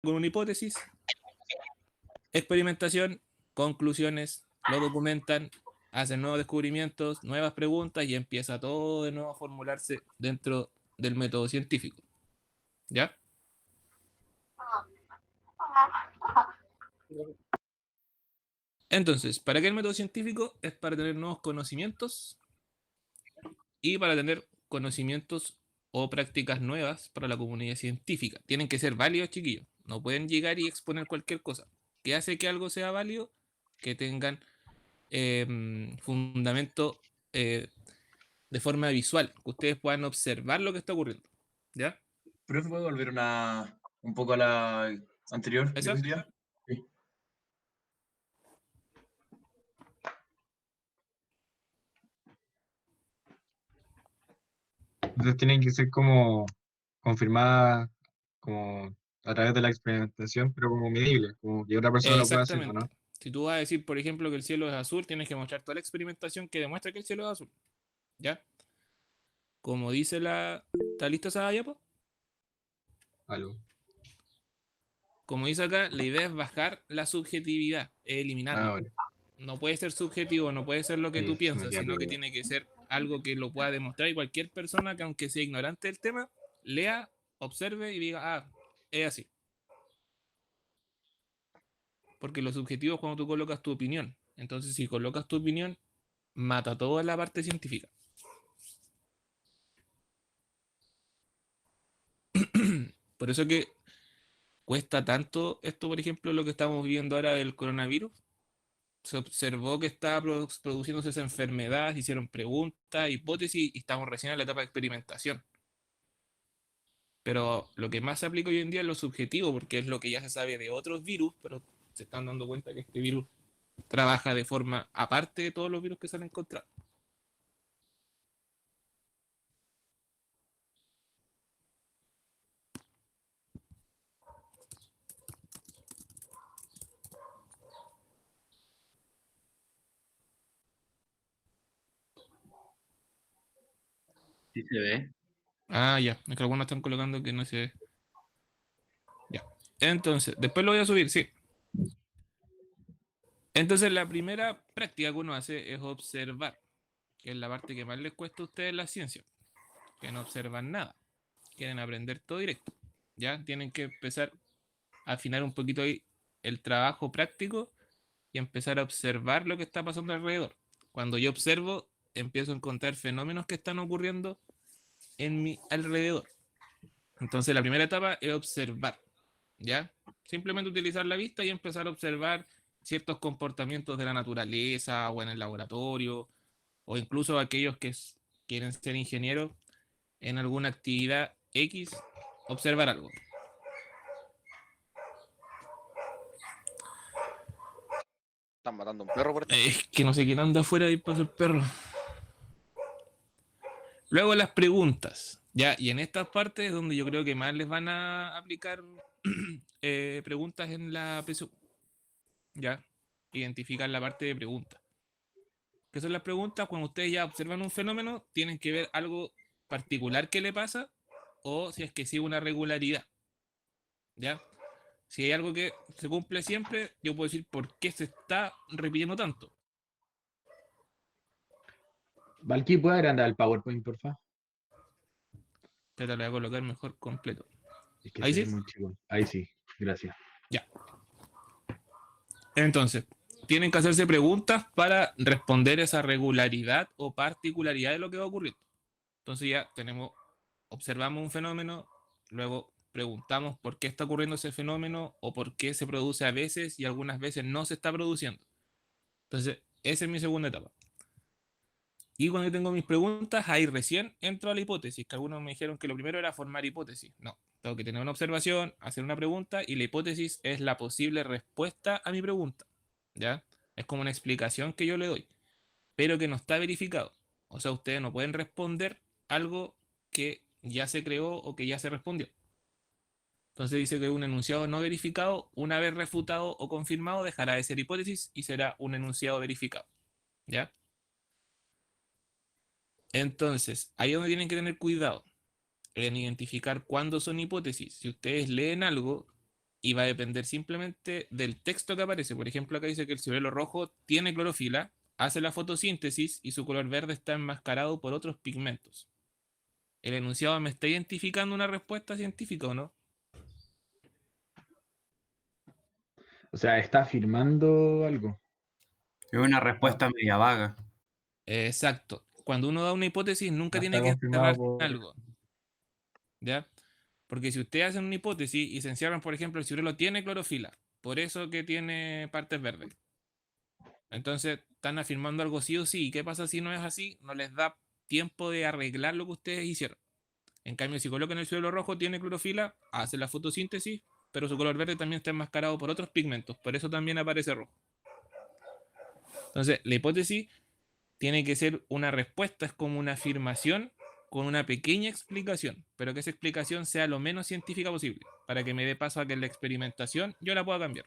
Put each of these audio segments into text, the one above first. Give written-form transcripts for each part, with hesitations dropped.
con una hipótesis, experimentación, conclusiones, lo documentan, hacen nuevos descubrimientos, nuevas preguntas y empieza todo de nuevo a formularse dentro del método científico. ¿Ya? Entonces, ¿para qué el método científico? Es para tener nuevos conocimientos y para tener conocimientos o prácticas nuevas para la comunidad científica. Tienen que ser válidos, chiquillos. No pueden llegar y exponer cualquier cosa. ¿Qué hace que algo sea válido? Que tengan fundamento de forma visual, que ustedes puedan observar lo que está ocurriendo. ¿Ya? ¿Pero puedo volver un poco a la anterior ¿Esa? diapositiva? Sí. Entonces tienen que ser como confirmadas como a través de la experimentación, pero como medible, como que otra persona lo pueda hacer, ¿o Exactamente. no? Si tú vas a decir, por ejemplo, que el cielo es azul, tienes que mostrar toda la experimentación que demuestra que el cielo es azul. ¿Ya? Como dice la... ¿Está lista esa diapo? Algo. Como dice acá, la idea es bajar la subjetividad, es Ah, eliminarla. bueno. No puede ser subjetivo, no puede ser lo que Sí, tú sí me piensas, queda sino que claro. tiene que ser algo que lo pueda demostrar y cualquier persona que aunque sea ignorante del tema, lea, observe y diga, ah, es así. Porque lo subjetivo es cuando tú colocas tu opinión. Entonces, si colocas tu opinión, mata toda la parte científica. Por eso que cuesta tanto esto, por ejemplo, lo que estamos viviendo ahora del coronavirus. Se observó que estaba produciéndose esa enfermedad, se hicieron preguntas, hipótesis y estamos recién en la etapa de experimentación. Pero lo que más se aplica hoy en día es lo subjetivo, porque es lo que ya se sabe de otros virus, pero se están dando cuenta que este virus trabaja de forma aparte de todos los virus que se han encontrado. Sí se ve. Ah, ya, es que algunos están colocando que no se ve. Ya. Entonces, después lo voy a subir, sí. Entonces, la primera práctica que uno hace es observar, que es la parte que más les cuesta a ustedes en la ciencia, que no observan nada, quieren aprender todo directo. Ya tienen que empezar a afinar un poquito ahí el trabajo práctico y empezar a observar lo que está pasando alrededor. Cuando yo observo, empiezo a encontrar fenómenos que están ocurriendo en mi alrededor. Entonces, la primera etapa es observar, ¿ya? Simplemente utilizar la vista y empezar a observar ciertos comportamientos de la naturaleza o en el laboratorio, o incluso aquellos que quieren ser ingenieros en alguna actividad X, observar algo. Están matando un perro por aquí. Es que no sé quién anda afuera y pasa el perro. Luego las preguntas, ¿ya? Y en estas partes es donde yo creo que más les van a aplicar preguntas en la PSU, ¿ya? Identificar la parte de preguntas. ¿Qué son las preguntas? Cuando ustedes ya observan un fenómeno, tienen que ver algo particular que le pasa o si es que sigue una regularidad, ¿ya? Si hay algo que se cumple siempre, yo puedo decir por qué se está repitiendo tanto. Valky, ¿puede agrandar el PowerPoint, porfa? Te lo voy a colocar mejor completo. Es que Ahí se ve sí, muy chico. Ahí sí, gracias. ya. Entonces, tienen que hacerse preguntas para responder esa regularidad o particularidad de lo que va ocurriendo. Entonces ya tenemos, observamos un fenómeno, luego preguntamos por qué está ocurriendo ese fenómeno o por qué se produce a veces y algunas veces no se está produciendo. Entonces, esa es mi segunda etapa. Y cuando yo tengo mis preguntas, ahí recién entro a la hipótesis, que algunos me dijeron que lo primero era formar hipótesis. No, tengo que tener una observación, hacer una pregunta y la hipótesis es la posible respuesta a mi pregunta. ¿Ya? Es como una explicación que yo le doy, pero que no está verificado. O sea, ustedes no pueden responder algo que ya se creó o que ya se respondió. Entonces dice que un enunciado no verificado, una vez refutado o confirmado, dejará de ser hipótesis y será un enunciado verificado. ¿Ya? Entonces, ahí es donde tienen que tener cuidado en identificar cuándo son hipótesis. Si ustedes leen algo y va a depender simplemente del texto que aparece. Por ejemplo, acá dice que el ciruelo rojo tiene clorofila, hace la fotosíntesis y su color verde está enmascarado por otros pigmentos. ¿El enunciado me está identificando una respuesta científica o no? O sea, está afirmando algo. Es una respuesta media vaga. Exacto. Cuando uno da una hipótesis, nunca No tiene está que confirmado encerrarse en por... algo. ¿Ya? Porque si ustedes hacen una hipótesis y se encierran, por ejemplo, el ciruelo tiene clorofila, por eso que tiene partes verdes. Entonces están afirmando algo sí o sí. ¿Y qué pasa si no es así? No les da tiempo de arreglar lo que ustedes hicieron. En cambio, si colocan el ciruelo rojo, tiene clorofila, hace la fotosíntesis, pero su color verde también está enmascarado por otros pigmentos. Por eso también aparece rojo. Entonces, la hipótesis tiene que ser una respuesta, es como una afirmación con una pequeña explicación, pero que esa explicación sea lo menos científica posible, para que me dé paso a que en la experimentación yo la pueda cambiar.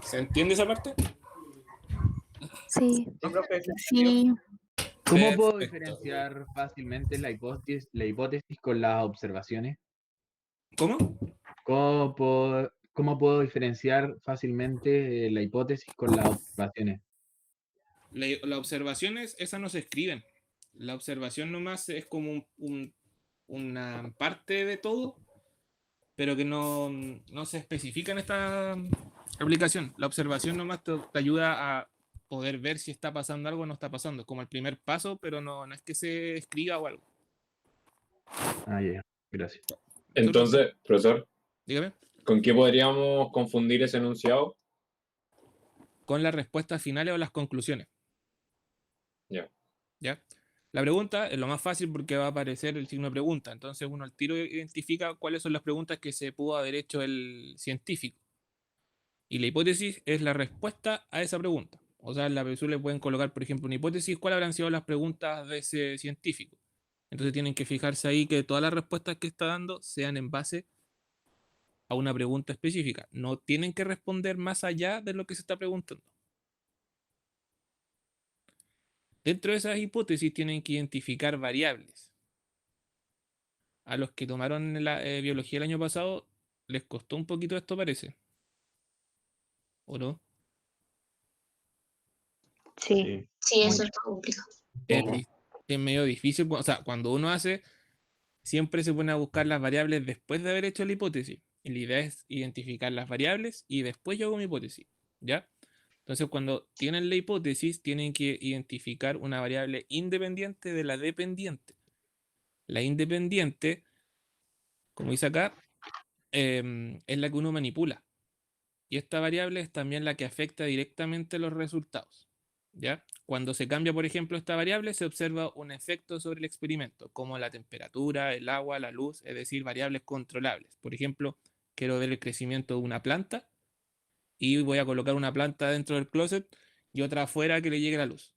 ¿Se entiende esa parte? Sí, Sí, profe. sí. ¿Cómo puedo Perfecto. diferenciar fácilmente la hipótesis con las observaciones? ¿Cómo? ¿Cómo puedo diferenciar fácilmente la hipótesis con las observaciones? Las observaciones, esas no se escriben. La observación nomás es como una parte de todo, pero que no se especifica en esta aplicación. La observación nomás te ayuda a poder ver si está pasando algo o no está pasando. Es como el primer paso, pero no es que se escriba o algo. Ah, ya, gracias. Entonces, profesor, Dígame. ¿con qué podríamos confundir ese enunciado? Con las respuestas finales o las conclusiones. Ya. ¿Ya? La pregunta es lo más fácil porque va a aparecer el signo de pregunta. Entonces uno al tiro identifica cuáles son las preguntas que se pudo haber hecho el científico. Y la hipótesis es la respuesta a esa pregunta. O sea, en la PSU le pueden colocar, por ejemplo, una hipótesis, cuáles habrán sido las preguntas de ese científico. Entonces tienen que fijarse ahí que todas las respuestas que está dando sean en base a una pregunta específica. No tienen que responder más allá de lo que se está preguntando. Dentro de esas hipótesis tienen que identificar variables. A los que tomaron la biología el año pasado les costó un poquito esto, parece. ¿O no? Sí. Sí, eso Mucho. está complicado. Es medio difícil. O sea, cuando uno hace, siempre se pone a buscar las variables después de haber hecho la hipótesis. Y la idea es identificar las variables y después yo hago mi hipótesis. ¿Ya? Entonces, cuando tienen la hipótesis, tienen que identificar una variable independiente de la dependiente. La independiente, como dice acá, es la que uno manipula. Y esta variable es también la que afecta directamente los resultados. ¿Ya? Cuando se cambia, por ejemplo, esta variable, se observa un efecto sobre el experimento, como la temperatura, el agua, la luz, es decir, variables controlables. Por ejemplo, quiero ver el crecimiento de una planta y voy a colocar una planta dentro del closet y otra afuera que le llegue la luz.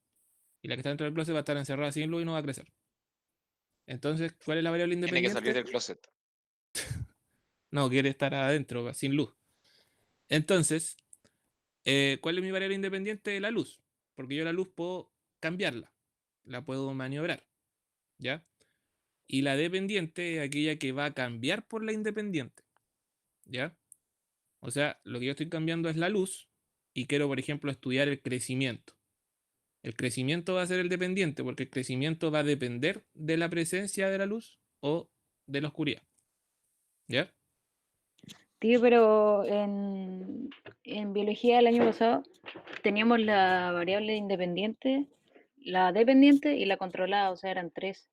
Y la que está dentro del closet va a estar encerrada sin luz y no va a crecer. Entonces, ¿cuál es la variable Tiene que salir independiente? del closet. No, quiere estar adentro, sin luz. Entonces, ¿cuál es mi variable independiente? La luz. Porque yo la luz puedo cambiarla, la puedo maniobrar, ¿ya? Y la dependiente es aquella que va a cambiar por la independiente, ¿ya? O sea, lo que yo estoy cambiando es la luz y quiero, por ejemplo, estudiar el crecimiento. El crecimiento va a ser el dependiente porque el crecimiento va a depender de la presencia de la luz o de la oscuridad, ¿ya? Tío, pero en biología el año pasado teníamos la variable independiente, la dependiente y la controlada, o sea, eran tres.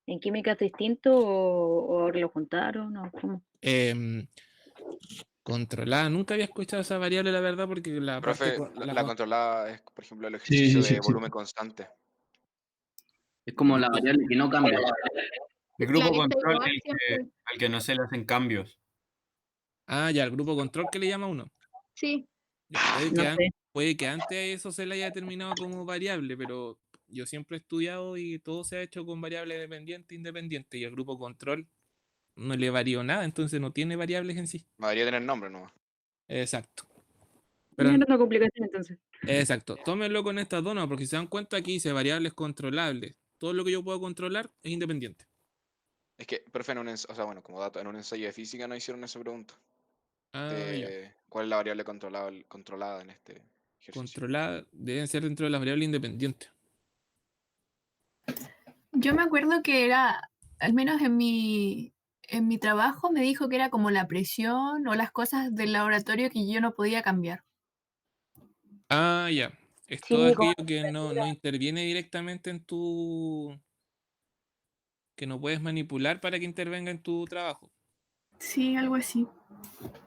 ¿En química es distinto o ahora lo juntaron o cómo? Controlada, nunca había escuchado esa variable, la verdad, porque la parte Profe, con la controlada es, por ejemplo, el Sí, ejercicio sí, sí, de sí. volumen constante. Es como la variable que no cambia. El grupo Claro, está control igual es siempre. al que no se le hacen cambios. Ah, ya, el grupo control que le llama uno. Sí, Ya, No sé. puede que antes eso se le haya determinado como variable, pero yo siempre he estudiado y todo se ha hecho con variable dependiente, independiente, y el grupo control no le varió nada, entonces no tiene variables en sí. Me debería tener nombre nomás. Exacto. No Pero, era una complicación entonces. exacto, tómenlo con estas dos, no, porque si se dan cuenta aquí dice variables controlables. Todo lo que yo puedo controlar es independiente. Es que, profe, o sea, bueno, como dato, en un ensayo de física no hicieron esa pregunta. Ah, ya. ¿Cuál es la variable controlada en este ejercicio? Controlada, deben ser dentro de las variables independientes. Yo me acuerdo que era, al menos en mi trabajo, me dijo que era como la presión o las cosas del laboratorio que yo no podía cambiar. Ah, ya. Es Sí, todo como aquello que no interviene directamente en tu... que no puedes manipular para que intervenga en tu trabajo. Sí, algo así.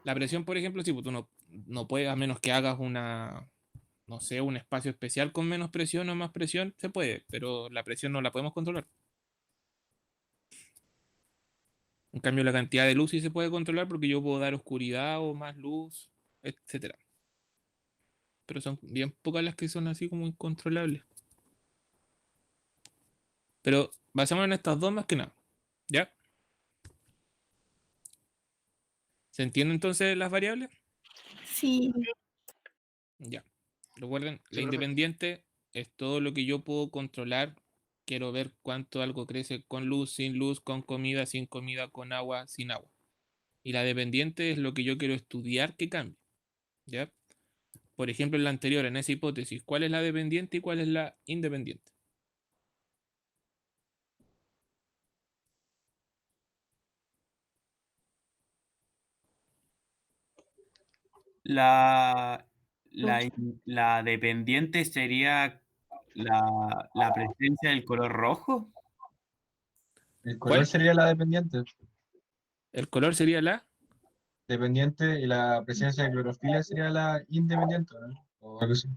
La presión, por ejemplo, sí, pues tú no puedes, a menos que hagas una, no sé, un espacio especial con menos presión o más presión, se puede, pero la presión no la podemos controlar. En cambio, la cantidad de luz sí se puede controlar porque yo puedo dar oscuridad o más luz, etcétera. Pero son bien pocas las que son así como incontrolables. Pero basamos en estas dos más que nada. ¿Ya? ¿Se entienden entonces las variables? Sí. Ya. Recuerden, Sí, la profe. independiente es todo lo que yo puedo controlar. Quiero ver cuánto algo crece con luz, sin luz, con comida, sin comida, con agua, sin agua. Y la dependiente es lo que yo quiero estudiar que cambie. ¿Ya? Por ejemplo, en la anterior, en esa hipótesis, ¿cuál es la dependiente y cuál es la independiente? La dependiente sería la presencia del color rojo. El ¿Cuál? color sería la dependiente. El color sería la... Dependiente y la presencia de clorofila sería la independiente, ¿no? O algo así.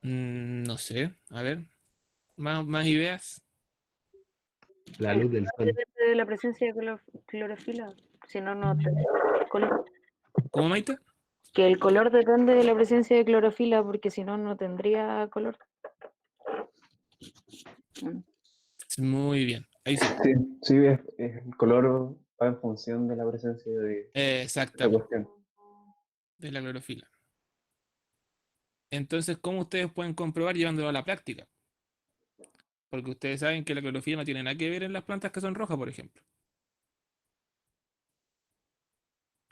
no sé. A ver. Más ideas. La el luz del color sol. depende de la presencia de clorofila, si no, no tendría color. ¿Cómo, Maite? Que el color depende de la presencia de clorofila, porque si no, no tendría color. Muy bien. Ahí sí. Sí, sí, el color va en función de la presencia de esta Exactamente. cuestión. De la clorofila. Entonces, ¿cómo ustedes pueden comprobar llevándolo a la práctica? Porque ustedes saben que la clorofila no tiene nada que ver en las plantas que son rojas, por ejemplo.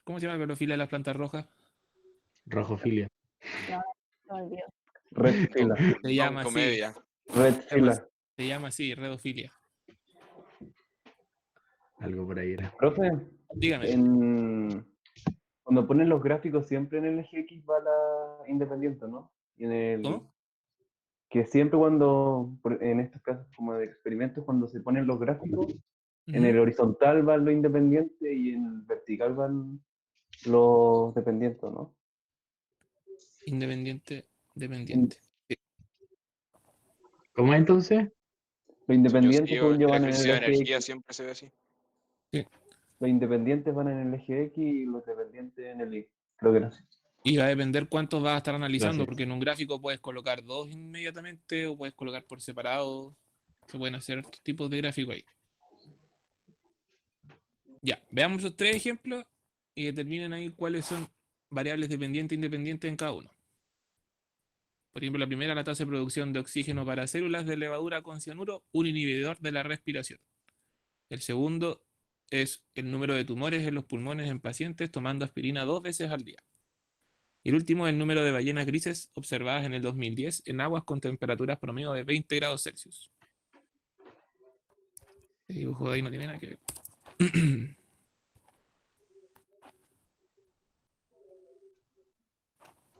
¿Cómo se llama la clorofila de las plantas rojas? Rojofilia. No, no olvido. Red fila. Se llama así. Comedia. Red fila. Se llama así, redofilia. Algo por ahí era. Profe, Dígame. cuando ponen los gráficos siempre en el eje X va la independiente, ¿no? Y ¿Cómo? que siempre en estos casos como de experimentos, cuando se ponen los gráficos, en el Ujú. horizontal van los independientes y en el vertical van los dependientes, ¿no? Independiente, dependiente. Sí. ¿Cómo es entonces? Los independientes, Yo, según yo, el van en ejercicio el de eje energía X. siempre se ve así. Los independientes van en el eje X y los dependientes en el Y. Creo que era así. Y va a depender cuántos vas a estar analizando, Gracias. porque en un gráfico puedes colocar dos inmediatamente o puedes colocar por separado. Se pueden hacer otros tipos de gráficos ahí. Ya, veamos los tres ejemplos y determinen ahí cuáles son variables dependientes e independientes en cada uno. Por ejemplo, la primera, la tasa de producción de oxígeno para células de levadura con cianuro, un inhibidor de la respiración. El segundo es el número de tumores en los pulmones en pacientes tomando aspirina 2 veces al día. Y el último es el número de ballenas grises observadas en el 2010 en aguas con temperaturas promedio de 20 grados Celsius. El dibujo de ahí no tiene nada que ver.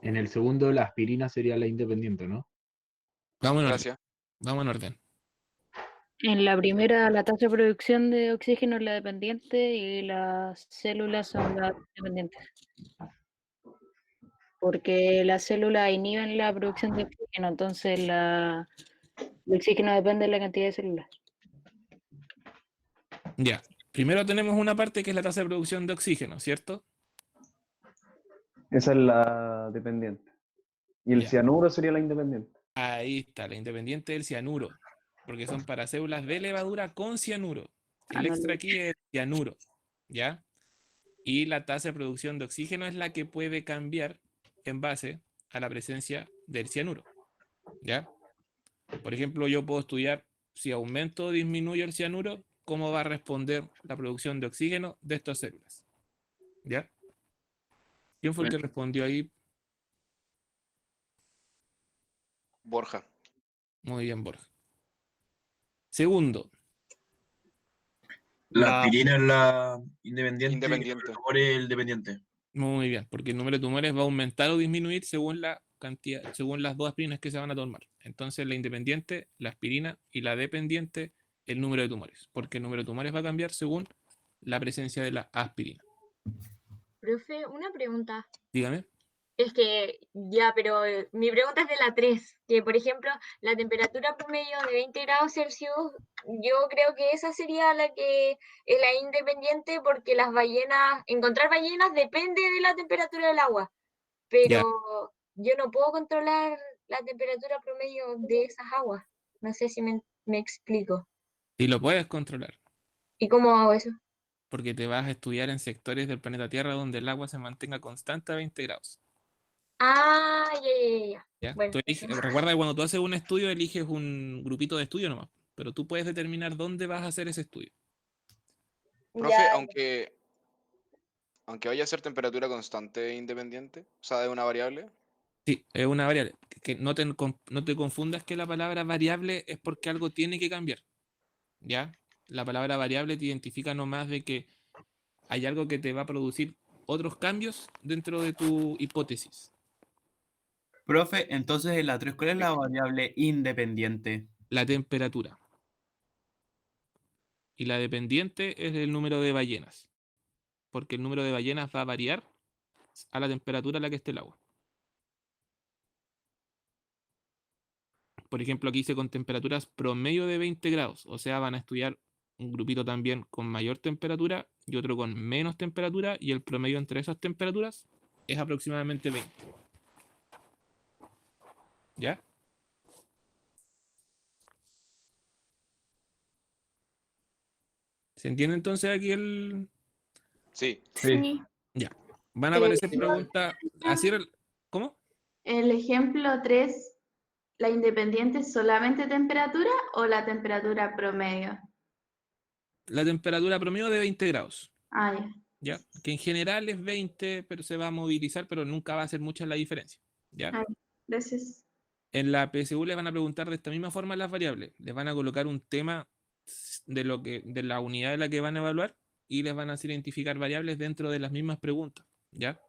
En el segundo, la aspirina sería la independiente, ¿no? Vamos en orden. Gracias. Vamos en orden. En la primera, la tasa de producción de oxígeno es la dependiente y las células son las dependientes. Porque las células inhiben la producción de oxígeno, entonces el oxígeno depende de la cantidad de células. Ya. Primero tenemos una parte que es la tasa de producción de oxígeno, ¿cierto? Esa es la dependiente. Y el Ya. cianuro sería la independiente. Ahí está, la independiente del cianuro. Porque son para células de levadura con cianuro. El extra aquí es cianuro. ¿Ya? Y la tasa de producción de oxígeno es la que puede cambiar en base a la presencia del cianuro. ¿Ya? Por ejemplo, yo puedo estudiar si aumento o disminuyo el cianuro, cómo va a responder la producción de oxígeno de estas células. ¿Ya? ¿Quién fue el que respondió ahí? Borja. Muy bien, Borja. Segundo. La aspirina es la independiente, Independiente. el tumor es el dependiente. Muy bien, porque el número de tumores va a aumentar o disminuir según la cantidad, según las dos aspirinas que se van a tomar. Entonces, la independiente, la aspirina, y la dependiente, el número de tumores, porque el número de tumores va a cambiar según la presencia de la aspirina. Profe, una pregunta. Dígame. Es que, ya, pero mi pregunta es de la 3, que por ejemplo, la temperatura promedio de 20 grados Celsius, yo creo que esa sería la que es la independiente, porque las ballenas, encontrar ballenas depende de la temperatura del agua, pero yo no puedo controlar la temperatura promedio de esas aguas. No sé si me explico. Y lo puedes controlar, ¿Y cómo hago eso? porque te vas a estudiar en sectores del planeta Tierra donde el agua se mantenga constante a 20 grados. Ah, ya. ¿Ya? Bueno, Recuerda que cuando tú haces un estudio, eliges un grupito de estudio nomás, pero tú puedes determinar dónde vas a hacer ese estudio. Profe, ya. aunque vaya a ser temperatura constante e independiente, o sea, de una variable. Sí, es una variable. Que no te confundas que la palabra variable es porque algo tiene que cambiar. ¿Ya? La palabra variable te identifica nomás de que hay algo que te va a producir otros cambios dentro de tu hipótesis. Profe, entonces en la 3, ¿cuál es la variable independiente? La temperatura. Y la dependiente es el número de ballenas. Porque el número de ballenas va a variar a la temperatura a la que esté el agua. Por ejemplo, aquí dice con temperaturas promedio de 20 grados. O sea, van a estudiar un grupito también con mayor temperatura y otro con menos temperatura. Y el promedio entre esas temperaturas es aproximadamente 20. ¿Ya? ¿Se entiende entonces aquí el...? Sí. Sí. Ya. Van a aparecer preguntas... Así... ¿Cómo? El ejemplo 3, ¿la independiente es solamente temperatura o la temperatura promedio? La temperatura promedio de 20 grados. Ah, ya. ¿Ya? Que en general es 20, pero se va a movilizar, pero nunca va a ser mucha la diferencia. ¿Ya? Ah, gracias. En la PSU les van a preguntar de esta misma forma las variables. Les van a colocar un tema de la unidad de la que van a evaluar y les van a hacer identificar variables dentro de las mismas preguntas. ¿Ya?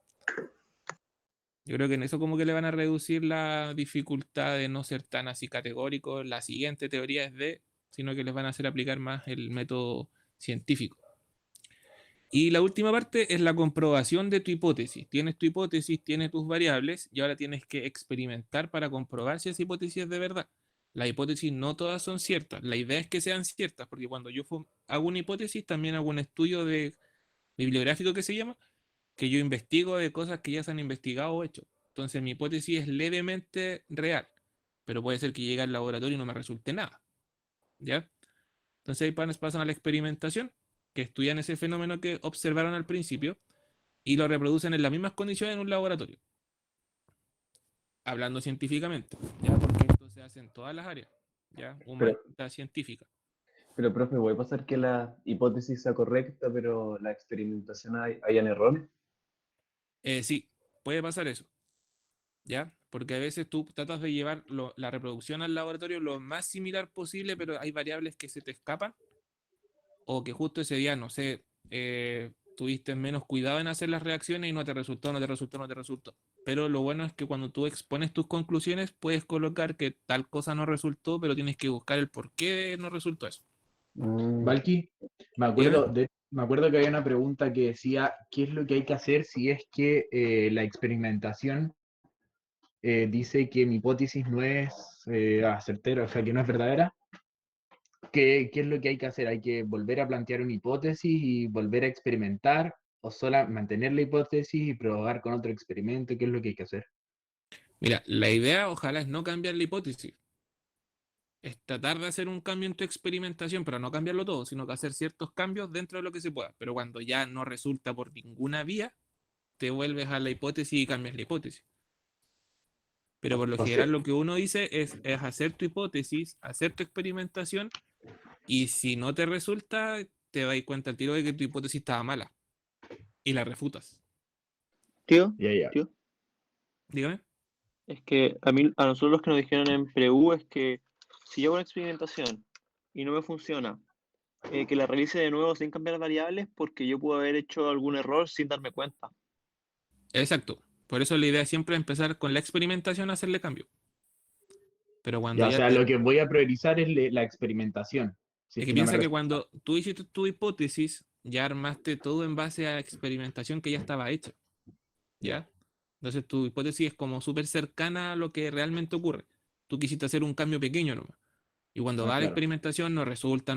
Yo creo que en eso como que le van a reducir la dificultad de no ser tan así categórico. La siguiente teoría es de, sino que les van a hacer aplicar más el método científico. Y la última parte es la comprobación de tu hipótesis. Tienes tu hipótesis, tienes tus variables y ahora tienes que experimentar para comprobar si esa hipótesis es de verdad. Las hipótesis no todas son ciertas. La idea es que sean ciertas, porque cuando yo hago una hipótesis, también hago un estudio bibliográfico que se llama, que yo investigo de cosas que ya se han investigado o hecho. Entonces mi hipótesis es levemente real, pero puede ser que llegue al laboratorio y no me resulte nada. ¿Ya? Entonces ahí pasan a la experimentación, que estudian ese fenómeno que observaron al principio y lo reproducen en las mismas condiciones en un laboratorio. Hablando científicamente, ¿ya? Porque esto se hace en todas las áreas, ¿ya? Humanidad científica. Pero, profe, ¿puede pasar que la hipótesis sea correcta, pero la experimentación hayan errores? Sí, puede pasar eso, ¿ya? Porque a veces tú tratas de llevar la reproducción al laboratorio lo más similar posible, pero hay variables que se te escapan o que justo ese día, no sé, tuviste menos cuidado en hacer las reacciones y no te resultó. Pero lo bueno es que cuando tú expones tus conclusiones, puedes colocar que tal cosa no resultó, pero tienes que buscar el por qué no resultó eso. Valky, me acuerdo que había una pregunta que decía, ¿qué es lo que hay que hacer si es que la experimentación dice que mi hipótesis no es certera, o sea, que no es verdadera? ¿Qué es lo que hay que hacer? ¿Hay que volver a plantear una hipótesis y volver a experimentar? ¿O solo mantener la hipótesis y probar con otro experimento? ¿Qué es lo que hay que hacer? Mira, la idea ojalá es no cambiar la hipótesis. Es tratar de hacer un cambio en tu experimentación, pero no cambiarlo todo, sino que hacer ciertos cambios dentro de lo que se pueda. Pero cuando ya no resulta por ninguna vía, te vuelves a la hipótesis y cambias la hipótesis. Pero por lo Entonces- general lo que uno dice es hacer tu hipótesis, hacer tu experimentación, y si no te resulta, te das cuenta al tiro de que tu hipótesis estaba mala y la refutas. Tío, Ya. tío, Dígame. es que a nosotros los que nos dijeron en pre-U es que si yo hago una experimentación y no me funciona, que la realice de nuevo sin cambiar variables porque yo puedo haber hecho algún error sin darme cuenta. Exacto. Por eso la idea siempre es empezar con la experimentación a hacerle cambio. Pero cuando Ya, o ya sea, te- lo que voy a priorizar es la experimentación. Si Es es que que no me piensa que resulta. cuando tú hiciste tu hipótesis, ya armaste todo en base a la experimentación que ya estaba hecha. ¿Ya? Entonces tu hipótesis es como súper cercana a lo que realmente ocurre. Tú quisiste hacer un cambio pequeño nomás. Y cuando va a la Claro. experimentación no resulta,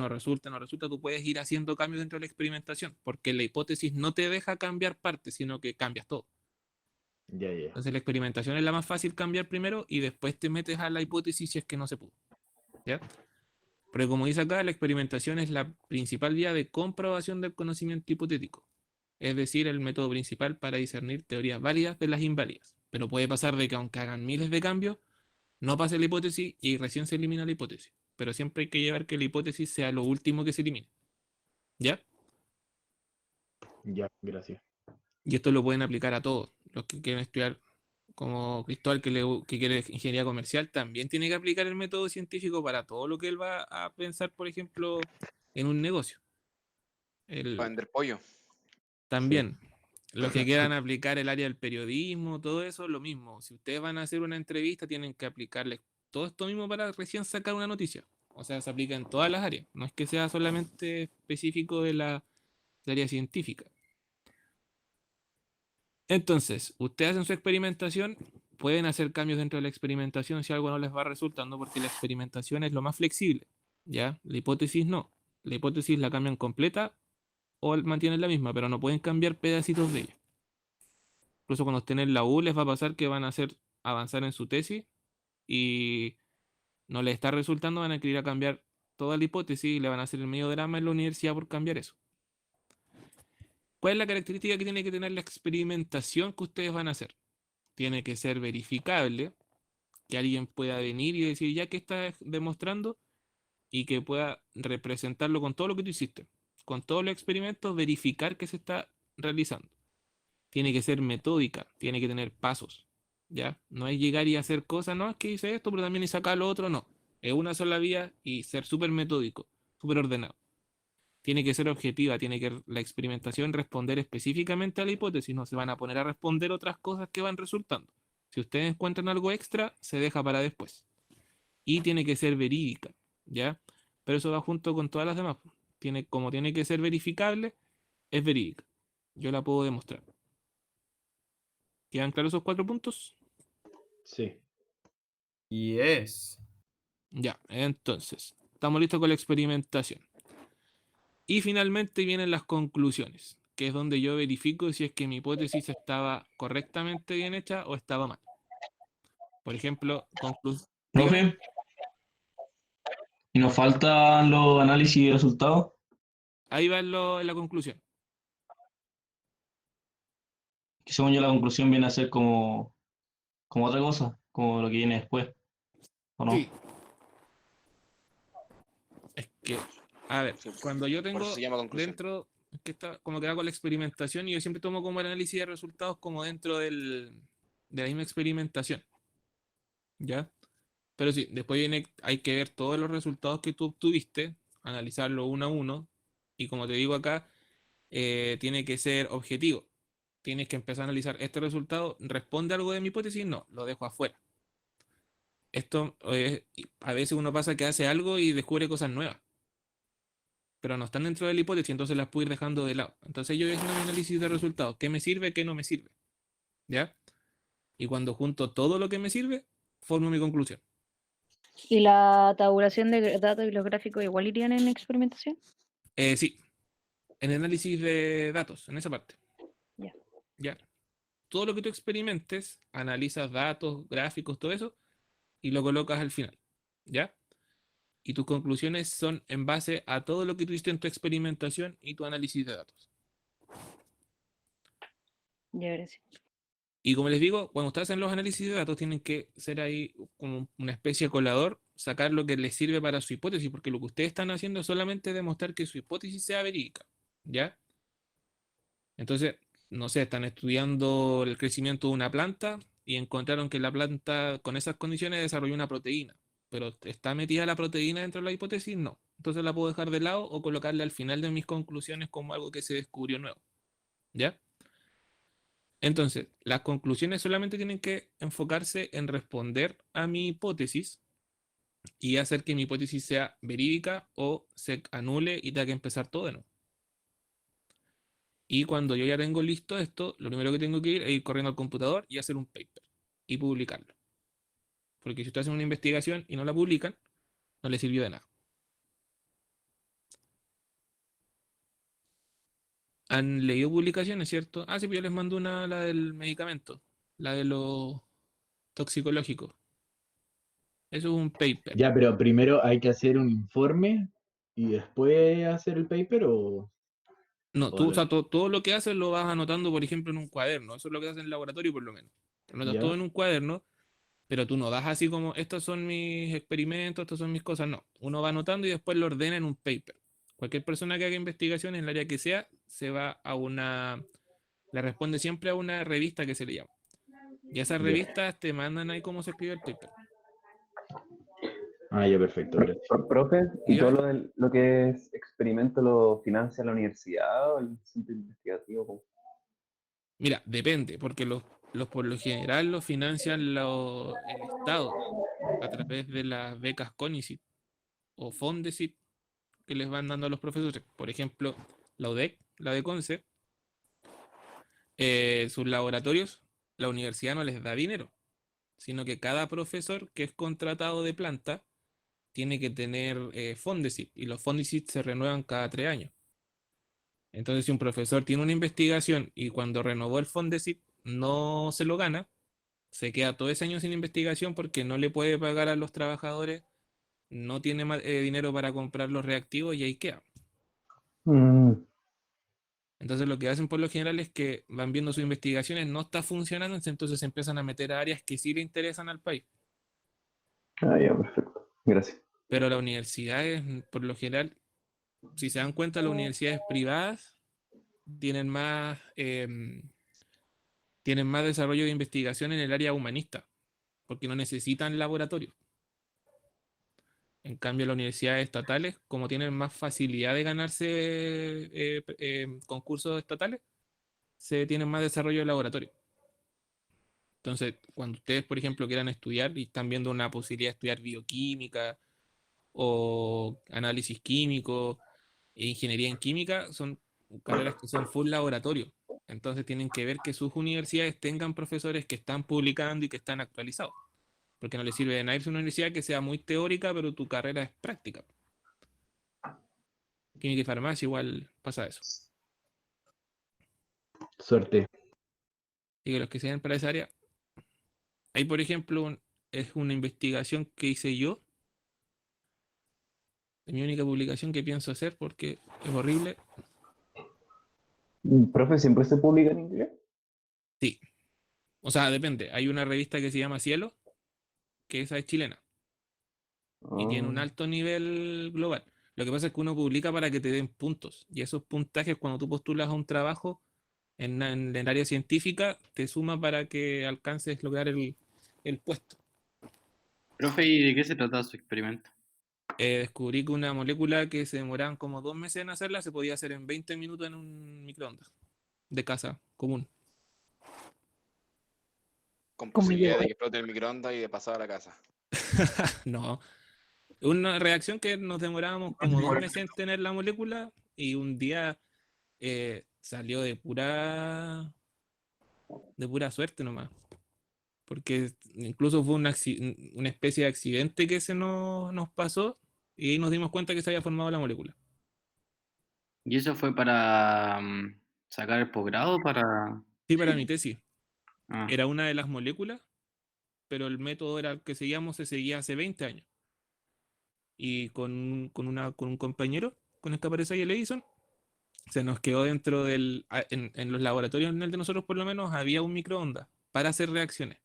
tú puedes ir haciendo cambios dentro de la experimentación, porque la hipótesis no te deja cambiar partes, sino que cambias todo. Ya. Entonces la experimentación es la más fácil cambiar primero y después te metes a la hipótesis si es que no se pudo. ¿Ya? Pero como dice acá, la experimentación es la principal vía de comprobación del conocimiento hipotético, es decir, el método principal para discernir teorías válidas de las inválidas. Pero puede pasar de que aunque hagan miles de cambios, no pase la hipótesis y recién se elimina la hipótesis. Pero siempre hay que llevar que la hipótesis sea lo último que se elimine. ¿Ya? Ya, gracias. Y esto lo pueden aplicar a todos. Los que quieren estudiar como Cristóbal, que quiere ingeniería comercial, también tiene que aplicar el método científico para todo lo que él va a pensar, por ejemplo, en un negocio. Para vender pollo. También, los que quieran aplicar el área del periodismo, todo eso, lo mismo. Si ustedes van a hacer una entrevista, tienen que aplicarles todo esto mismo para recién sacar una noticia. O sea, se aplica en todas las áreas. No es que sea solamente específico de la área científica. Entonces, ustedes hacen su experimentación, pueden hacer cambios dentro de la experimentación si algo no les va resultando, porque la experimentación es lo más flexible, ¿ya? La hipótesis no. La hipótesis la cambian completa o mantienen la misma, pero no pueden cambiar pedacitos de ella. Incluso cuando estén en la U les va a pasar que van a hacer avanzar en su tesis y no les está resultando, van a querer cambiar toda la hipótesis y le van a hacer el medio drama en la universidad por cambiar eso. ¿Cuál es la característica que tiene que tener la experimentación que ustedes van a hacer? Tiene que ser verificable, que alguien pueda venir y decir ya que estás demostrando y que pueda representarlo con todo lo que tú hiciste. Con todos los experimentos, verificar que se está realizando. Tiene que ser metódica, tiene que tener pasos, ¿ya? No es llegar y hacer cosas, no, es que hice esto, pero también hice acá lo otro, no. Es una sola vía y ser súper metódico, súper ordenado. Tiene que ser objetiva, tiene que la experimentación responder específicamente a la hipótesis, no se van a poner a responder otras cosas que van resultando. Si ustedes encuentran algo extra, se deja para después. Y tiene que ser verídica, ¿ya? Pero eso va junto con todas las demás. Como tiene que ser verificable, es verídica. Yo la puedo demostrar. ¿Quedan claros esos 4 puntos? Sí. Yes. Ya, entonces, estamos listos con la experimentación. Y finalmente vienen las conclusiones, que es donde yo verifico si es que mi hipótesis estaba correctamente bien hecha o estaba mal. Por ejemplo, Profe, ¿y nos faltan los análisis y resultados? ahí va en la conclusión. Que según yo la conclusión viene a ser como otra cosa, como lo que viene después, ¿o no? Sí. Es que, a ver, Sí, cuando yo por tengo eso se llama conclusión. dentro, que está como que hago la experimentación y yo siempre tomo como el análisis de resultados como dentro de la misma experimentación. ¿Ya? Pero sí, después hay que ver todos los resultados que tú obtuviste, analizarlo uno a uno, y como te digo acá, tiene que ser objetivo. Tienes que empezar a analizar este resultado, ¿responde algo de mi hipótesis? No, lo dejo afuera. Esto a veces uno pasa que hace algo y descubre cosas nuevas, pero no están dentro de la hipótesis, entonces las puedo ir dejando de lado. Entonces yo voy haciendo mi análisis de resultados, ¿qué me sirve, qué no me sirve? ¿Ya? Y cuando junto todo lo que me sirve, formo mi conclusión. ¿Y la tabulación de datos y los gráficos igual irían en experimentación? Sí, en el análisis de datos, en esa parte. Ya. Ya. Todo lo que tú experimentes, analizas datos, gráficos, todo eso, y lo colocas al final. ¿Ya? Y tus conclusiones son en base a todo lo que tuviste en tu experimentación y tu análisis de datos. Ya, gracias. Y como les digo, cuando ustedes hacen los análisis de datos, tienen que ser ahí como una especie de colador, sacar lo que les sirve para su hipótesis, porque lo que ustedes están haciendo es solamente demostrar que su hipótesis sea verídica, ¿ya? Entonces, no sé, están estudiando el crecimiento de una planta y encontraron que la planta con esas condiciones desarrolló una proteína, pero ¿está metida la proteína dentro de la hipótesis? No. Entonces la puedo dejar de lado o colocarle al final de mis conclusiones como algo que se descubrió nuevo, ¿ya? Entonces, las conclusiones solamente tienen que enfocarse en responder a mi hipótesis y hacer que mi hipótesis sea verídica o se anule y tenga que empezar todo de nuevo. Y cuando yo ya tengo listo esto, lo primero que tengo que ir es ir corriendo al computador y hacer un paper y publicarlo. Porque si ustedes hacen una investigación y no la publican, no les sirvió de nada. ¿Han leído publicaciones, cierto? Ah, sí, pues yo les mando una, la del medicamento, la de lo toxicológico. Eso es un paper. Ya, pero primero hay que hacer un informe y después hacer el paper o... No, o tú, o lo- sea, todo lo que haces lo vas anotando, por ejemplo, en un cuaderno. Eso es lo que haces en el laboratorio, por lo menos. Anotas todo ¿Ya? en un cuaderno, pero tú no das así como, estos son mis experimentos, estas son mis cosas. No, uno va anotando y después lo ordena en un paper. Cualquier persona que haga investigación en el área que sea, se va a una, le responde siempre a una revista que se le llama. Y esas Ya. revistas te mandan ahí cómo se escribe el paper. Ah, ya, perfecto, gracias. Profe, ¿y todo Dígame. lo que es experimento lo financia la universidad o el centro investigativo? ¿Cómo? Mira, depende, porque los por lo general los financian el Estado a través de las becas CONICYT o Fondesit que les van dando a los profesores. Por ejemplo, la UDEC, la de Conce, sus laboratorios, la universidad no les da dinero, sino que cada profesor que es contratado de planta tiene que tener Fondesit y los Fondesit se renuevan cada 3 años. Entonces, si un profesor tiene una investigación y cuando renovó el Fondesit no se lo gana, se queda todo ese año sin investigación porque no le puede pagar a los trabajadores, no tiene dinero para comprar los reactivos y ahí queda. Entonces lo que hacen por lo general es que van viendo sus investigaciones, no está funcionando, entonces se empiezan a meter a áreas que sí le interesan al país. Ah, ya, perfecto. Gracias. Pero las universidades, por lo general, si se dan cuenta, las universidades privadas tienen tienen más desarrollo de investigación en el área humanista, porque no necesitan laboratorios. En cambio, las universidades estatales, como tienen más facilidad de ganarse concursos estatales, se tienen más desarrollo de laboratorio. Entonces, cuando ustedes, por ejemplo, quieran estudiar y están viendo una posibilidad de estudiar bioquímica o análisis químico e ingeniería en química, son carreras que son full laboratorio. Entonces tienen que ver que sus universidades tengan profesores que están publicando y que están actualizados. Porque no les sirve de nada irse a una universidad que sea muy teórica, pero tu carrera es práctica. Química y farmacia igual pasa eso. Suerte. Y que los que se den para esa área. Ahí, por ejemplo, es una investigación que hice yo. Es mi única publicación que pienso hacer porque es horrible. ¿Profe, siempre se publica en inglés? Sí. O sea, depende. Hay una revista que se llama Cielo, que esa es chilena. Y tiene un alto nivel global. Lo que pasa es que uno publica para que te den puntos. Y esos puntajes, cuando tú postulas a un trabajo en el área científica, te suma para que alcances lograr el puesto. Profe, ¿y de qué se trata su experimento? Descubrí que una molécula que se demoraban como 2 meses en hacerla se podía hacer en 20 minutos en un microondas de casa común. Con ¿Cómo posibilidad llegó? de que explote el microondas y de pasar a la casa. No. Una reacción que nos demorábamos como 2 meses en tener la molécula y un día salió de pura suerte nomás. Porque incluso fue una especie de accidente que se nos pasó y ahí nos dimos cuenta que se había formado la molécula. ¿Y eso fue para sacar el posgrado? Sí, para mi tesis. Ah, Era una de las moléculas, pero el método era el que seguíamos, se seguía hace 20 años. Y con un compañero, con el que aparece ahí el Edison, se nos quedó dentro en los laboratorios en el de nosotros por lo menos había un microondas para hacer reacciones.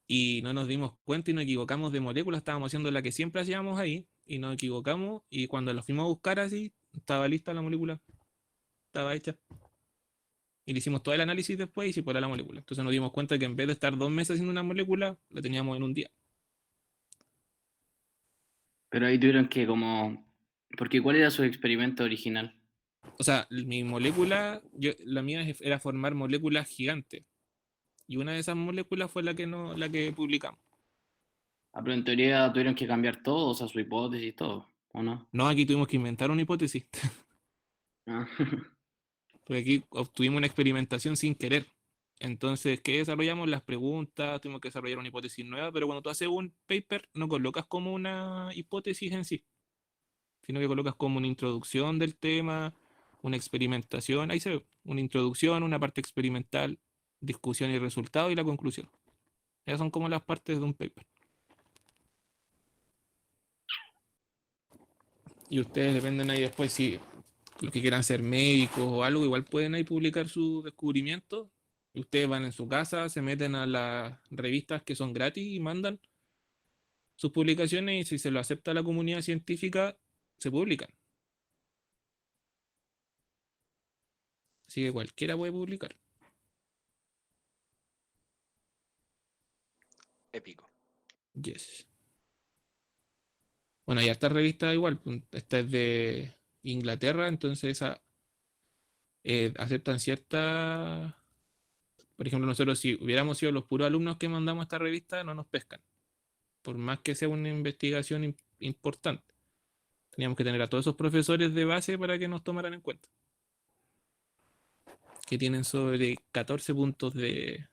Y no nos dimos cuenta y nos equivocamos de molécula, estábamos haciendo la que siempre hacíamos ahí, y nos equivocamos, y cuando la fuimos a buscar así, estaba lista la molécula, estaba hecha. Y le hicimos todo el análisis después y se fuera la molécula. Entonces nos dimos cuenta que en vez de estar 2 meses haciendo una molécula, la teníamos en un día. Pero ahí tuvieron que como... Porque ¿cuál era su experimento original? O sea, mi molécula, la mía era formar moléculas gigantes. Y una de esas moléculas fue la que publicamos. Ah, pero en teoría tuvieron que cambiar todo, o sea, su hipótesis y todo, ¿o no? No, aquí tuvimos que inventar una hipótesis. Ah. Porque aquí obtuvimos una experimentación sin querer. Entonces, ¿qué desarrollamos? Las preguntas, tuvimos que desarrollar una hipótesis nueva, pero cuando tú haces un paper, no colocas como una hipótesis en sí, sino que colocas como una introducción del tema, una experimentación, ahí se ve, una introducción, una parte experimental, discusión y resultado y la conclusión. Esas son como las partes de un paper. Y ustedes dependen ahí después si los que quieran ser médicos o algo, igual pueden ahí publicar su descubrimiento. Y ustedes van en su casa, se meten a las revistas que son gratis y mandan sus publicaciones y si se lo acepta la comunidad científica, se publican. Así que cualquiera puede publicar. Épico. Yes. Bueno, y esta revista igual, esta es de Inglaterra, entonces esa aceptan cierta... Por ejemplo, nosotros si hubiéramos sido los puros alumnos que mandamos a esta revista, no nos pescan. Por más que sea una investigación importante. Teníamos que tener a todos esos profesores de base para que nos tomaran en cuenta. Que tienen sobre 14 puntos de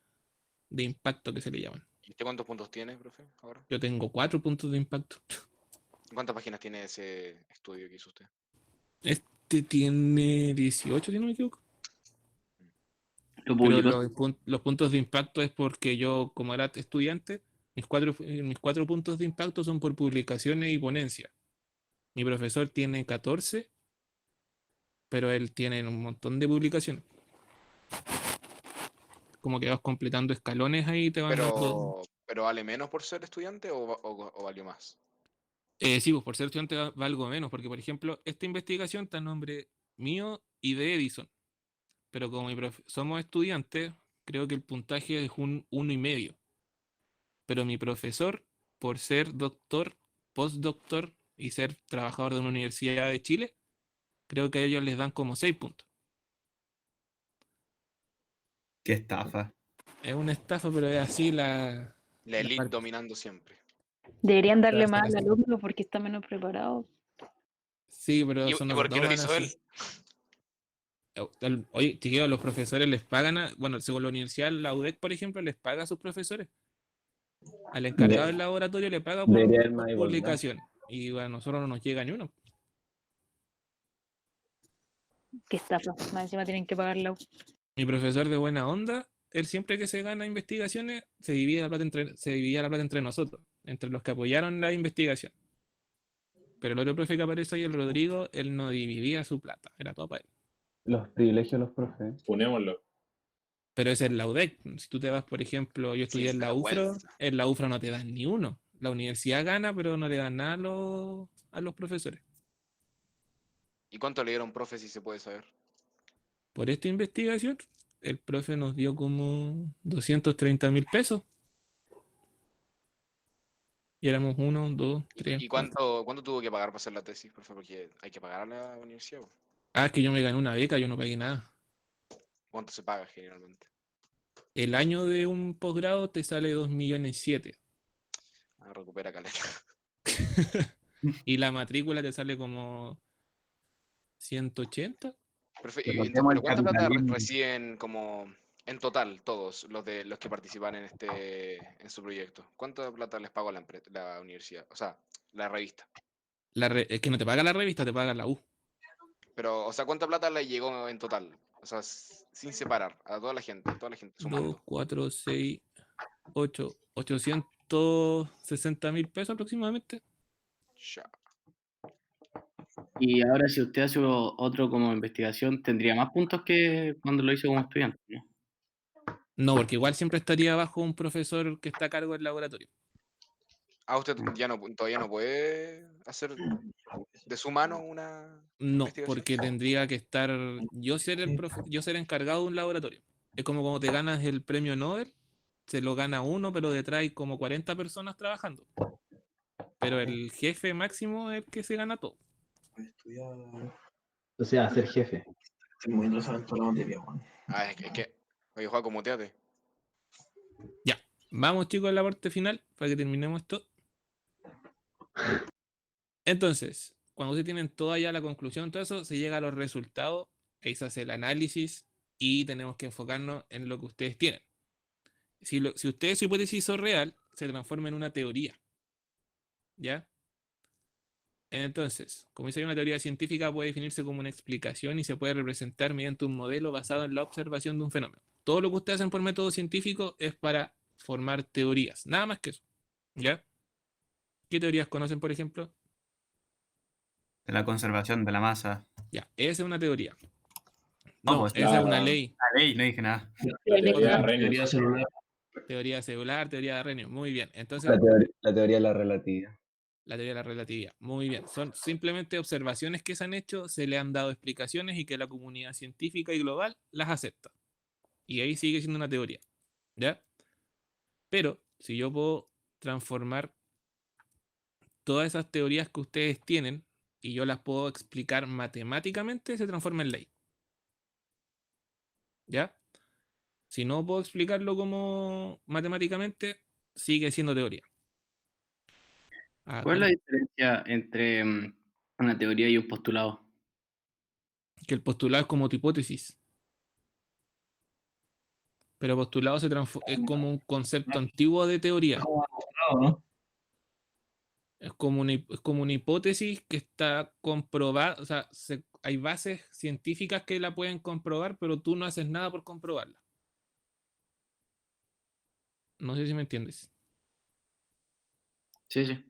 impacto que se le llaman. ¿Y usted cuántos puntos tiene, profe, ahora? Yo tengo 4 puntos de impacto. ¿Cuántas páginas tiene ese estudio que hizo usted? Este tiene 18, si no me equivoco. ¿Lo Pero publicó? los puntos de impacto es porque yo, como era estudiante, mis cuatro puntos de impacto son por publicaciones y ponencias. Mi profesor tiene 14, pero él tiene un montón de publicaciones. Como que vas completando escalones ahí y te van dando... ¿Pero vale menos por ser estudiante o valió más? Sí, pues por ser estudiante va algo menos, porque por ejemplo, esta investigación está a nombre mío y de Edison. Pero como somos estudiantes, creo que el puntaje es un 1,5. Pero mi profesor, por ser doctor, postdoctor y ser trabajador de una universidad de Chile, creo que a ellos les dan como 6 puntos. Qué estafa. Es una estafa, pero es así la elite dominando siempre. Deberían darle más al alumno porque está menos preparado. Sí, pero ¿Y por qué lo hizo él? Oye, chiquillos, los profesores les pagan, bueno, según la universidad, la UDEC, por ejemplo, les paga a sus profesores. Al encargado del laboratorio le paga por publicación. Y a nosotros no nos llega ni uno. Qué estafa. Más encima tienen que pagar la U. Mi profesor de buena onda, él siempre que se gana investigaciones, se dividía la plata entre nosotros, entre los que apoyaron la investigación. Pero el otro profe que aparece ahí, el Rodrigo, él no dividía su plata, era todo para él. Los privilegios de los profes. Ponémoslo. Pero ese es la UDEC. Si tú te vas, por ejemplo, yo estudié en la UFRO no te dan ni uno. La universidad gana, pero no le dan nada a los profesores. ¿Y cuánto le dieron, profe, si se puede saber? Por esta investigación, el profe nos dio como 230.000 pesos. Y éramos 1, 2, 3. ¿Y cuánto tuvo que pagar para hacer la tesis, profe? Porque hay que pagar a la universidad. Ah, es que yo me gané una beca, yo no pagué nada. ¿Cuánto se paga generalmente? El año de un posgrado te sale 2,7 millones. Ah, recupera caleta. Y la matrícula te sale como 180. Profe, ¿pero cuánta plata reciben como en total todos los que participan en su proyecto? ¿Cuánta plata les pagó la universidad? O sea, la revista. Es que no te paga la revista, te paga la U. Pero, o sea, ¿cuánta plata le llegó en total? O sea, sin separar a toda la gente sumando. 2, 4, 6, 8, 860.000 pesos aproximadamente. Ya. Y ahora si usted hace otro como investigación, tendría más puntos que cuando lo hizo como estudiante, ¿no? No, porque igual siempre estaría bajo un profesor que está a cargo del laboratorio. Ah, usted ya no, todavía no puede hacer de su mano una No, investigación. porque tendría que estar yo ser encargado de un laboratorio. Es como cuando te ganas el premio Nobel, se lo gana uno, pero detrás hay como 40 personas trabajando. Pero el jefe máximo es el que se gana todo. O sea, ser jefe. Estoy muy interesado en toda la materia, Juan. Ah, es que. Oye, Juan, muteate. Ya, vamos chicos a la parte final para que terminemos esto. Entonces, cuando ustedes tienen toda ya la conclusión, todo eso, se llega a los resultados, ahí se hace el análisis y tenemos que enfocarnos en lo que ustedes tienen. Si ustedes su hipótesis son real, se transforma en una teoría. ¿Ya? Entonces, como dice, una teoría científica puede definirse como una explicación y se puede representar mediante un modelo basado en la observación de un fenómeno. Todo lo que ustedes hacen por método científico es para formar teorías, nada más que eso. ¿Ya? ¿Qué teorías conocen, por ejemplo? De la conservación de la masa. Ya, esa es una teoría. No, No, pues esa es una ley. La ley, no dije nada. Teoría celular. Teoría celular, teoría de Arrhenius. Muy bien. Entonces, La teoría de la relatividad. la teoría de la relatividad. Muy bien. Son simplemente observaciones que se han hecho, se le han dado explicaciones y que la comunidad científica y global las acepta. Y ahí sigue siendo una teoría. ¿Ya? Pero si yo puedo transformar todas esas teorías que ustedes tienen y yo las puedo explicar matemáticamente, se transforma en ley. ¿Ya? Si no puedo explicarlo como matemáticamente, sigue siendo teoría. ¿Cuál es la diferencia entre una teoría y un postulado? Que el postulado es como tu hipótesis. Pero postulado es como un concepto antiguo de teoría. Es como una hipótesis que está comprobada. O sea, hay bases científicas que la pueden comprobar, pero tú no haces nada por comprobarla. No sé si me entiendes. Sí, sí.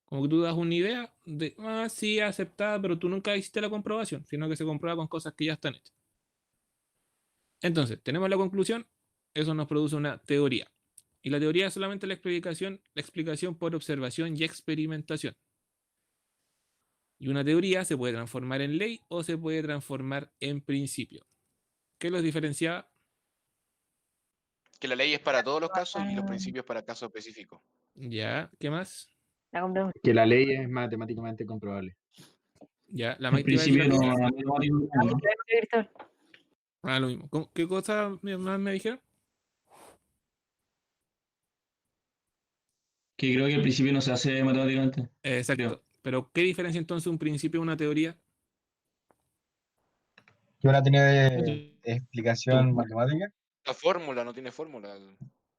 Como que tú das una idea de, sí, aceptada, pero tú nunca hiciste la comprobación, sino que se comprueba con cosas que ya están hechas. Entonces, tenemos la conclusión, eso nos produce una teoría. Y la teoría es solamente la explicación por observación y experimentación. Y una teoría se puede transformar en ley o se puede transformar en principio. ¿Qué los diferencia? Que la ley es para todos los casos y los principios para casos específicos. Ya, ¿qué más? Que la ley es matemáticamente comprobable. Ya, la En Maite iba a decir principio algo. no. Ah, lo mismo. ¿Qué cosa más me dijeron? Que creo que al principio no se hace matemáticamente. Exacto. Creo. Pero, ¿qué diferencia entonces un principio y una teoría? ¿Qué hora tiene de explicación matemática? La fórmula no tiene fórmula.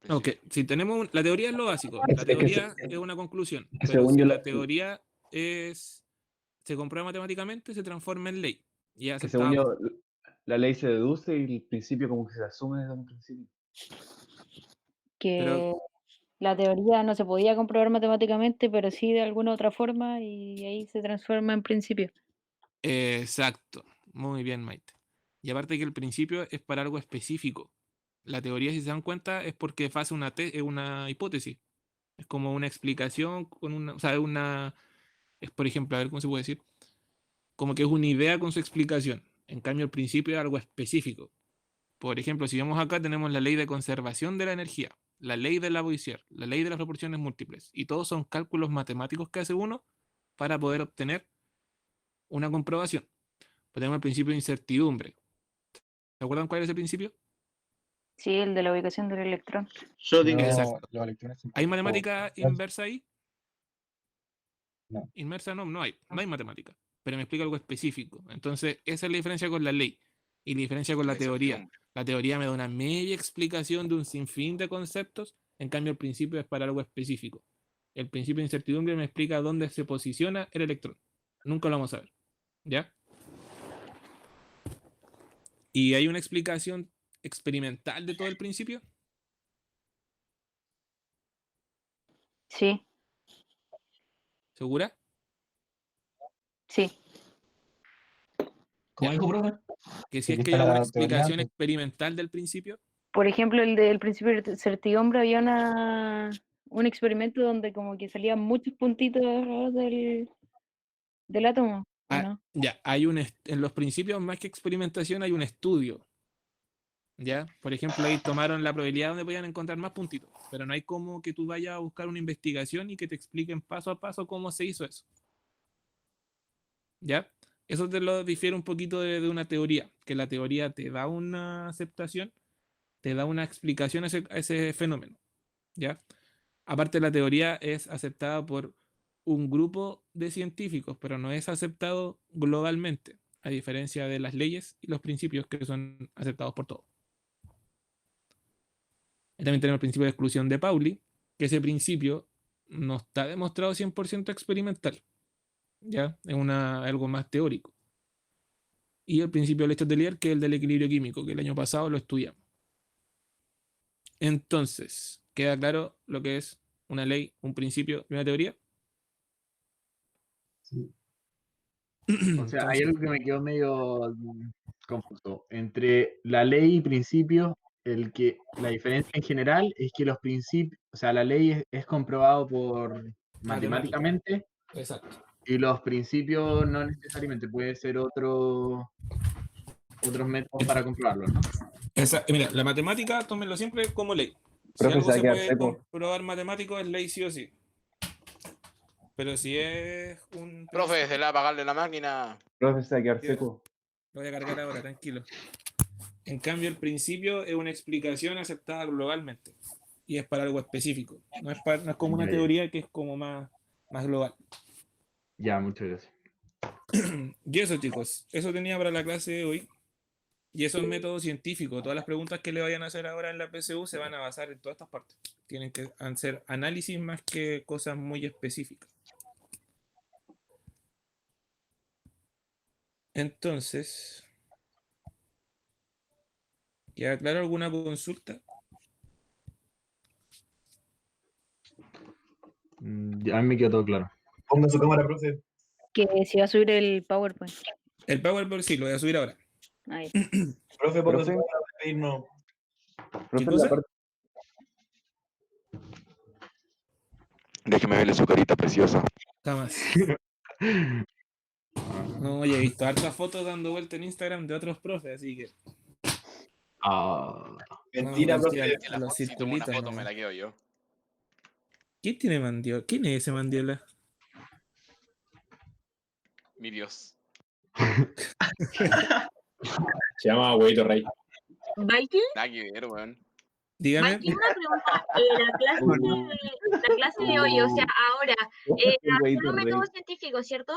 Ok, si tenemos la teoría es lo básico. La teoría es una conclusión. Pero según si yo la teoría se comprueba matemáticamente, se transforma en ley. Y Que según aceptada. yo, la ley se deduce y el principio como que se asume desde un principio. Que Pero- la teoría no se podía comprobar matemáticamente, pero sí de alguna otra forma y ahí se transforma en principio. Exacto. Muy bien, Maite. Y aparte que el principio es para algo específico. La teoría, si se dan cuenta, es porque hace una hipótesis. Es como una explicación con una. O sea, es, por ejemplo, a ver cómo se puede decir. Como que es una idea con su explicación. En cambio, el principio es algo específico. Por ejemplo, si vemos acá, tenemos la ley de conservación de la energía, la ley de Lavoisier, la ley de las proporciones múltiples. Y todos son cálculos matemáticos que hace uno para poder obtener una comprobación. Pues tenemos el principio de incertidumbre. ¿Se acuerdan cuál es ese principio? Sí, el de la ubicación del electrón. Exacto. Los electrones siempre ¿Hay son matemática como- inversa ahí? No. Inmersa no hay matemática. Pero me explica algo específico. Entonces, esa es la diferencia con la ley y la diferencia con la teoría. La teoría me da una media explicación de un sinfín de conceptos, en cambio el principio es para algo específico. El principio de incertidumbre me explica dónde se posiciona el electrón. Nunca lo vamos a ver. ¿Ya? ¿Y hay una explicación experimental de todo el principio? Sí, ¿Segura? sí. ¿Cómo dijo, profe? Que si es Aquí que hay está alguna la teoría. explicación experimental del principio. Por ejemplo, el del principio de certidumbre había un experimento donde como que salían muchos puntitos del átomo, ¿o no? Ya, en los principios más que experimentación hay un estudio. ¿Ya? Por ejemplo, ahí tomaron la probabilidad donde podían encontrar más puntitos, pero no hay como que tú vayas a buscar una investigación y que te expliquen paso a paso cómo se hizo eso. ¿Ya? Eso te lo difiere un poquito de una teoría, que la teoría te da una aceptación, te da una explicación a ese fenómeno. ¿Ya? Aparte, la teoría es aceptada por un grupo de científicos, pero no es aceptado globalmente, a diferencia de las leyes y los principios que son aceptados por todos. Y también tenemos el principio de exclusión de Pauli, que ese principio no está demostrado 100% experimental, ¿ya? Es algo más teórico. Y el principio de Letelier, que es el del equilibrio químico, que el año pasado lo estudiamos. Entonces, ¿queda claro lo que es una ley, un principio y una teoría? Sí. O sea, hay algo que me quedó medio confuso. Entre la ley y principios, la diferencia en general es que los principios, o sea, la ley es comprobado matemáticamente, Exacto. y los principios no necesariamente, puede ser otros métodos para comprobarlo, ¿no? Mira, la matemática, tómenlo siempre como ley. Si Profe, algo se va a se quedar puede seco. comprobar matemático, es ley sí o sí. Pero si es un... Profe, desde la apagarle la máquina. Profe, se va a quedar Sí. seco. Lo voy a cargar ahora, tranquilo. En cambio, el principio es una explicación aceptada globalmente. Y es para algo específico. No es como una Ya, ya. teoría que es como más global. Ya, muchas gracias. Y eso, chicos. Eso tenía para la clase de hoy. Y eso es método científico. Todas las preguntas que le vayan a hacer ahora en la PSU se van a basar en todas estas partes. Tienen que hacer análisis más que cosas muy específicas. Entonces, ¿queda claro alguna consulta? Ya me quedó todo claro. Ponga su cámara, profe. Que si va a subir el PowerPoint. El PowerPoint sí, lo voy a subir ahora. Ahí. Profe, ponga su cámara para despedirnos. ¿Qué Profe, cosa? Déjeme verle su carita preciosa. Jamás. No, oye, he visto hartas fotos dando vuelta en Instagram de otros profes, así que. Mentira, profe. A los Si tomo una circulitos. foto, No. me la quedo yo. ¿Quién tiene Mandiola? ¿Quién es ese Mandiola? Mi Dios. Se llama Huevito Rey. ¿Valky? Nada que ver, weón. Dígame. Valky, una pregunta. La clase de hoy, o sea, ahora, solo método científico, ¿cierto?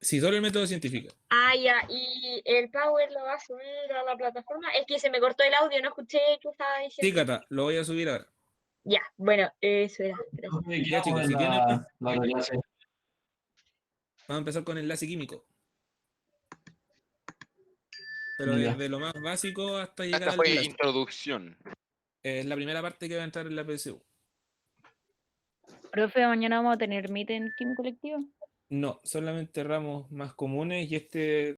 Sí, solo el método científico. Ah, ya, y el Power lo va a subir a la plataforma. Es que se me cortó el audio, no escuché qué estaba diciendo. Sí, Cata, lo voy a subir ahora. Ya, bueno, eso era. Gracias. Ya, chicos, si tienen. La clase. Vamos a empezar con enlace químico. Pero Ya. desde lo más básico hasta llegar Esta al fue enlace. introducción. Es la primera parte que va a entrar en la PSU. Profe, mañana vamos a tener meet en químico colectivo. No, solamente ramos más comunes y este